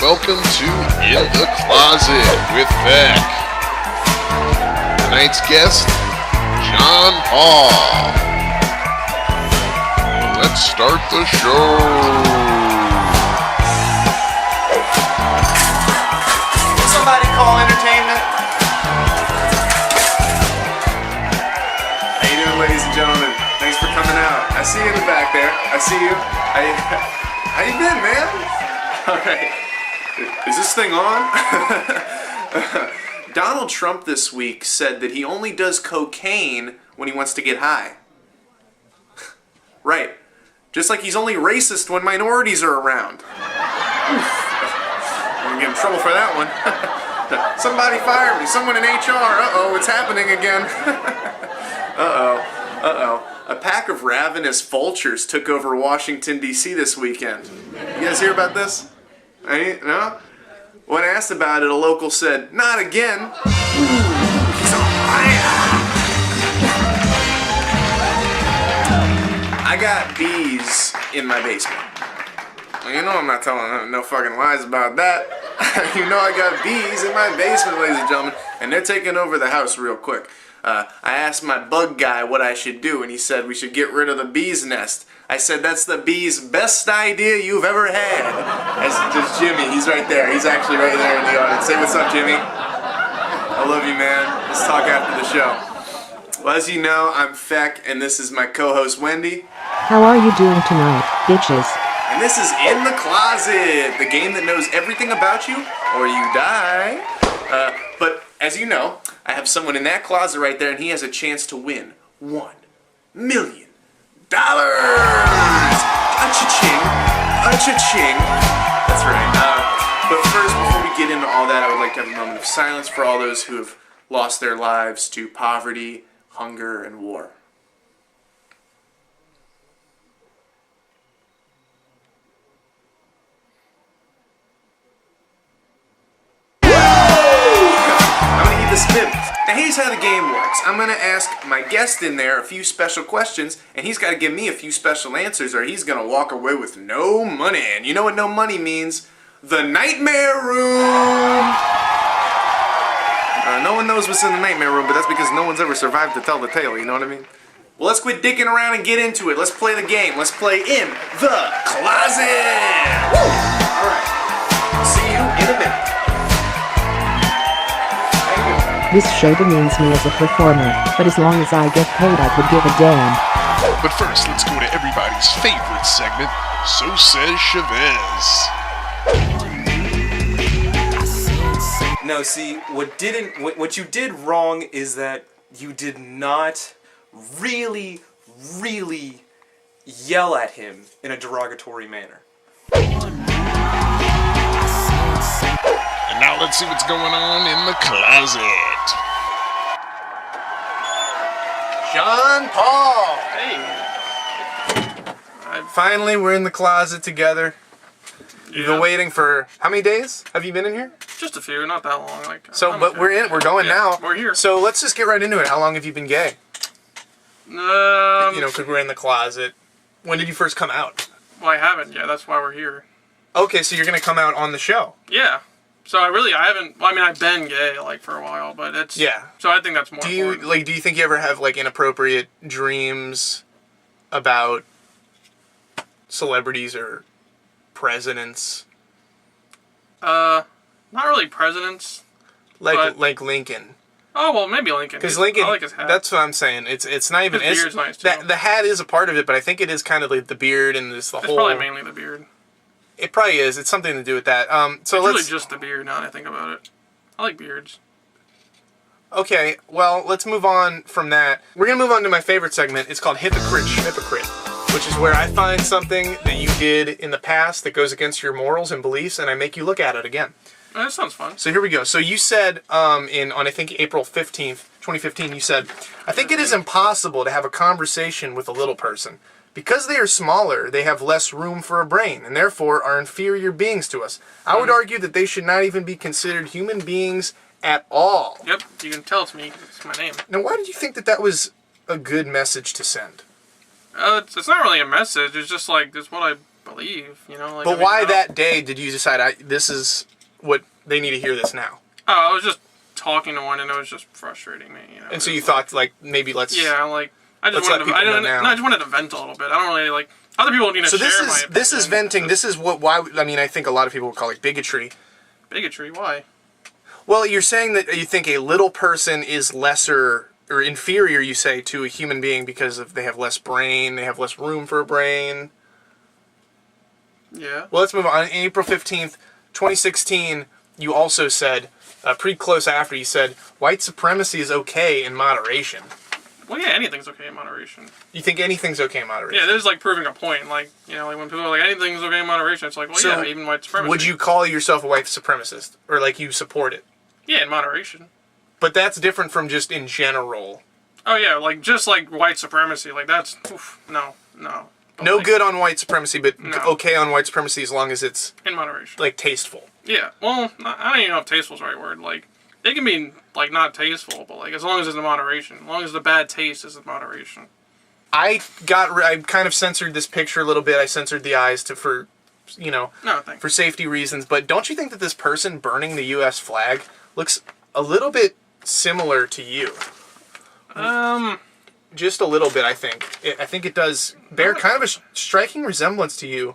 Welcome to In the Closet with Feck. Tonight's guest, John Paul. Let's start the show. Somebody call entertainment. How you doing, ladies and gentlemen? Thanks for coming out. I see you in the back there. I see you. How you been, man? All right. Is this thing on? Donald Trump this week said that he only does cocaine when he wants to get high. Right. Just like he's only racist when minorities are around. I'm gonna get in trouble for that one. Somebody fire me. Someone in HR. Uh-oh, it's happening again. Uh-oh. A pack of ravenous vultures took over Washington, D.C. this weekend. You guys hear about this? No? When asked about it, a local said, "Not again." He's on fire. I got bees in my basement. Well, you know I'm not telling no fucking lies about that. You know I got bees in my basement, ladies and gentlemen, and they're taking over the house real quick. I asked my bug guy what I should do, and he said we should get rid of the bee's nest. I said, that's the bee's best idea you've ever had. That's just Jimmy. He's right there. He's actually right there in the audience. Say what's up, Jimmy. I love you, man. Let's talk after the show. Well, as you know, I'm Feck, and this is my co-host, Wendy. How are you doing tonight, bitches? And this is In the Closet, the game that knows everything about you, or you die. But as you know, I have someone in that closet right there, and he has a chance to win $1 million. A-cha-ching, a-cha-ching. That's right. But first, before we get into all that, I would like to have a moment of silence for all those who have lost their lives to poverty, hunger, and war. Now here's how the game works. I'm going to ask my guest in there a few special questions, and he's got to give me a few special answers, or he's going to walk away with no money. And you know what no money means? The Nightmare Room! No one knows what's in the Nightmare Room, but that's because no one's ever survived to tell the tale, you know what I mean? Well, let's quit dicking around and get into it. Let's play the game. Let's play In the Closet! Woo! Alright. See you in a minute. This show demeans me as a performer, but as long as I get paid I could give a damn. But first, let's go to everybody's favorite segment, So Says Chavez. No, see, what you did wrong is that you did not really yell at him in a derogatory manner. And now let's see what's going on in the closet. John Paul! Hey. Finally, we're in the closet together. You've been waiting for how many days? Have you been in here? Just a few, not that long. But we're going now. We're here. So let's just get right into it. How long have you been gay? Because we're in the closet. When did you first come out? Well, I haven't yet. That's why we're here. Okay, so you're gonna come out on the show. Yeah. So I haven't. Well, I mean, I've been gay for a while, but it's. Yeah. So I think that's more. Do you think you ever have inappropriate dreams about celebrities or presidents? Not really presidents. Like Lincoln. Oh well, maybe Lincoln. Because Lincoln, I like his hat. that's what I'm saying. It's not even. His beard's nice too. The hat is a part of it, but I think it is kind of like the beard and it's It's probably mainly the beard. It probably is. It's something to do with that. So it's let's. really just the beard now that I think about it. I like beards. Okay, well, let's move on from that. We're gonna move on to my favorite segment. It's called Hypocrite, which is where I find something that you did in the past that goes against your morals and beliefs, and I make you look at it again. That sounds fun. So here we go. So you said on I think April 15th, 2015, you said, "I think it is impossible to have a conversation with a little person. Because they are smaller, they have less room for a brain, and therefore are inferior beings to us. I would argue that they should not even be considered human beings at all." Yep, you can tell it's me. It's my name. Now, why did you think that was a good message to send? It's not really a message. It's just it's what I believe, you know. Like, But I mean, why that day did you decide this is what they need to hear this now? Oh, I was just talking to one, and it was just frustrating me, you know. And so you thought, like, maybe let's... Yeah, like, I just let's let wanted to, people know now. no, I just wanted to vent a little bit. I don't really, like, other people need to So share my opinion. this is venting. This is why I mean, I think a lot of people would call it bigotry. Bigotry? Why? Well, you're saying that you think a little person is lesser or inferior, you say, to a human being because they have less brain, they have less room for a brain. Yeah. Well, let's move on. April 15th, 2016, you also said, pretty close after, you said, white supremacy is okay in moderation. Well, yeah, anything's okay in moderation. You think anything's okay in moderation? Yeah, there's like proving a point. Like, you know, like when people are like, anything's okay in moderation, it's like, well, So, yeah, even white supremacy. Would you call yourself a white supremacist? Or like you support it? Yeah, in moderation. But that's different from just in general. Oh, yeah, like, just like white supremacy. Like, that's, oof, no. But No like, good on white supremacy, but No. okay on white supremacy as long as it's, in moderation. like, tasteful. Yeah, well, I don't even know if tasteful's the right word. Like, it can be, like, not tasteful, but, like, as long as it's in moderation. As long as the bad taste is in moderation. I kind of censored this picture a little bit. I censored the eyes for safety reasons. But don't you think that this person burning the U.S. flag looks a little bit similar to you? Just a little bit, I think. I think it does bear kind of a striking resemblance to you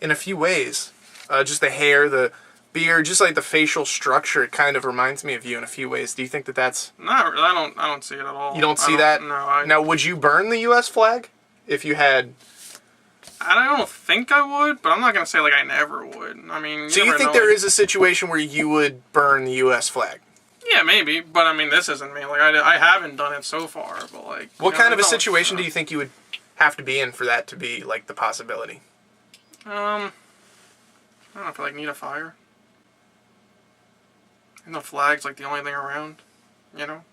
in a few ways. Just the hair, the beard, just like the facial structure, it kind of reminds me of you in a few ways. Do you think that that's... Not really, I don't see it at all. You don't see that? No, Now, would you burn the U.S. flag if you had... I don't think I would, but I'm not going to say, like, I never would. I mean, So you think there is a situation where you would burn the U.S. flag? Yeah, maybe, but I mean, this isn't me. Like, I haven't done it so far, but like... What kind of a situation do you think you would have to be in for that to be, like, the possibility? I don't know if I, like, need a fire. And the flag's, like, the only thing around, you know?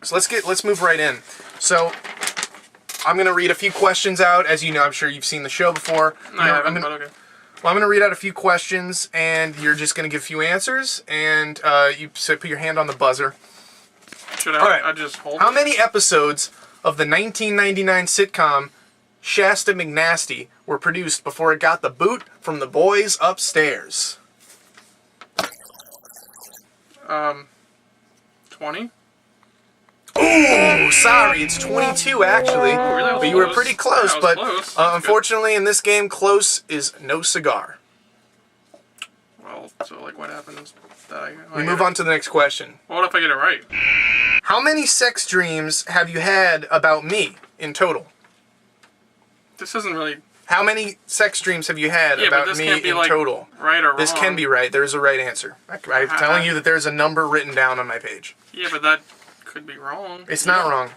So let's move right in. So, I'm going to read a few questions out. As you know, I'm sure you've seen the show before. No, I haven't, but okay. Well, I'm going to read out a few questions, and you're just going to give a few answers, and so put your hand on the buzzer. Should I, All right. I just hold How it? many episodes of the 1999 sitcom Shasta McNasty were produced before it got the boot from the boys upstairs? 20? Ooh, sorry, it's 22 actually. Oh, really? But you were pretty close, Yeah, I was but close. That's unfortunately in this game, close is no cigar. Well, so, like, what happens? We move on to the next question. What if I get it right? How many sex dreams have you had about me in total? This isn't really... How many sex dreams have you had Yeah, but about this me can't be, in like, total? right or wrong. This can be right. There's a right answer. I'm telling you that there's a number written down on my page. Yeah, but that could be wrong. It's not wrong.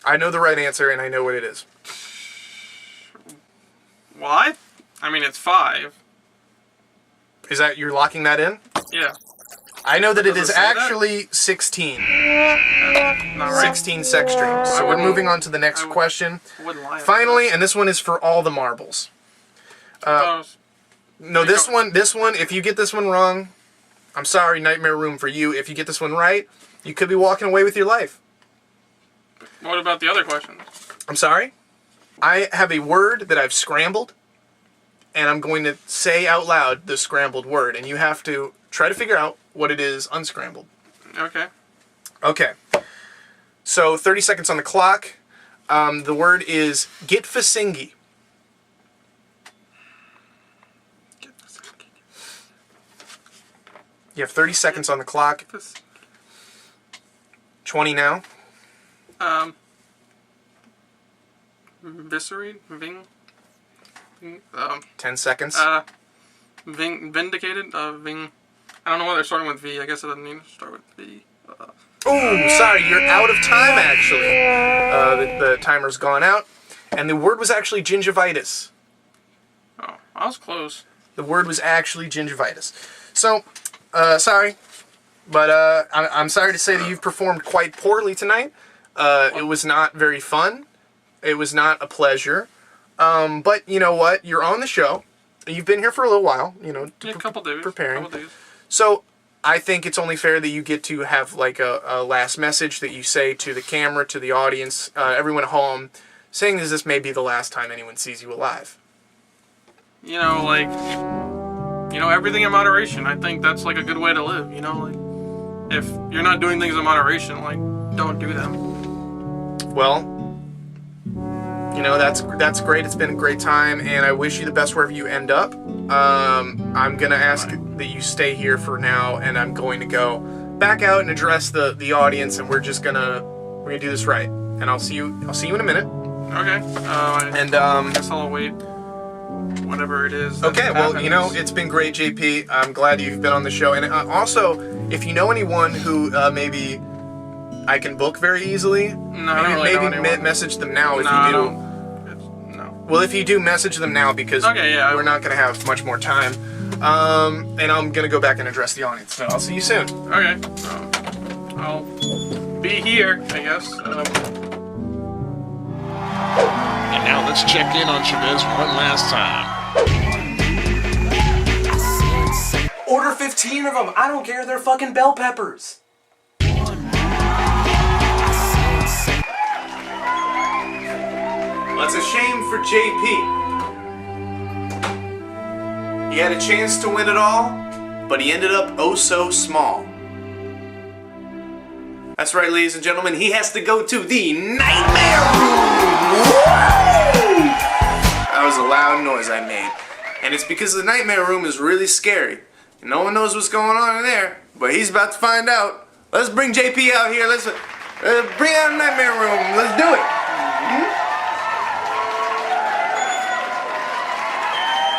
I know the right answer and I know what it is. Well, I mean, it's 5. Is that, you're locking that in? Yeah. I know that it Does is it say that? actually 16. Not right. 16 sex dreams. So we're moving on to the next question. I wouldn't lie. Finally, and this one is for all the marbles. No, this one, if you get this one wrong, I'm sorry, Nightmare Room for you. If you get this one right, you could be walking away with your life. What about the other questions? I'm sorry? I have a word that I've scrambled, and I'm going to say out loud the scrambled word, and you have to try to figure out what it is unscrambled. Okay. Okay. So, 30 seconds on the clock. The word is Gitfasingi. You have 30 seconds on the clock. 20 now. Viscerate? Ving? 10 seconds. Vindicated? Ving? I don't know why they're starting with V. I guess it doesn't need to start with V. Ooh, sorry, you're out of time, actually. The timer's gone out. And the word was actually gingivitis. Oh, I was close. The word was actually gingivitis. So, sorry. But I'm sorry to say that you've performed quite poorly tonight. It was not very fun. It was not a pleasure. But you know what? You're on the show. You've been here for a little while, you know, Yeah, a couple days. preparing. Couple days. So, I think it's only fair that you get to have like a last message that you say to the camera, to the audience, everyone at home, saying that this may be the last time anyone sees you alive. you know, like, you know, everything in moderation. I think that's like a good way to live, you know, like, if you're not doing things in moderation, like, don't do them. Well, you know, that's great. It's been a great time, and I wish you the best wherever you end up. I'm gonna ask that you stay here for now, and I'm going to go back out and address the audience, and we're gonna do this right. And I'll see you in a minute. Okay. And I guess I'll wait. Whatever it is. Okay, well, you know, it's been great, JP. I'm glad you've been on the show. And also, if you know anyone who maybe I can book very easily, no, I don't really know anyone. Message them now if no, you do. No. Well, if you do, message them now because we're not going to have much more time. And I'm going to go back and address the audience. So I'll see you soon. Okay. I'll be here, I guess. And now let's check in on Chevez one last time. Order 15 of them. I don't care. They're fucking bell peppers. Well, it's a shame for JP. He had a chance to win it all, but he ended up oh so small. That's right, ladies and gentlemen, he has to go to the Nightmare Room! Woo! That was a loud noise I made. And it's because the Nightmare Room is really scary. And no one knows what's going on in there, but he's about to find out. Let's bring JP out here. Let's bring out the Nightmare Room. Let's do it.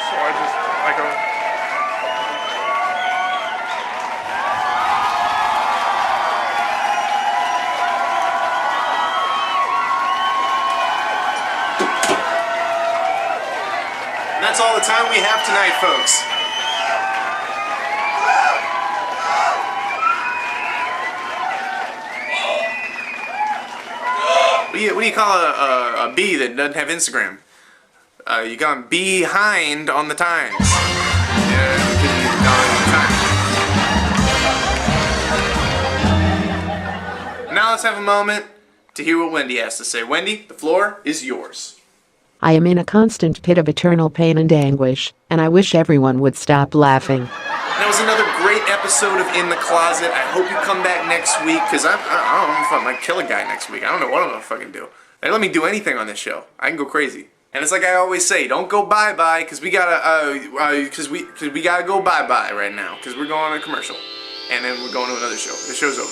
So I go. And that's all the time we have tonight, folks. What do you call a bee that doesn't have Instagram? You call them behind on the times. Yeah, on the time. Now let's have a moment to hear what Wendy has to say. Wendy, the floor is yours. I am in a constant pit of eternal pain and anguish, and I wish everyone would stop laughing. That was another great episode of In the Closet. I hope you come back next week, because I don't know if I might kill a guy next week. I don't know what I'm going to fucking do. They let me do anything on this show. I can go crazy. And it's like I always say, don't go bye-bye, because we gotta, because we gotta go bye-bye right now, because we're going on a commercial. And then we're going to another show. The show's over.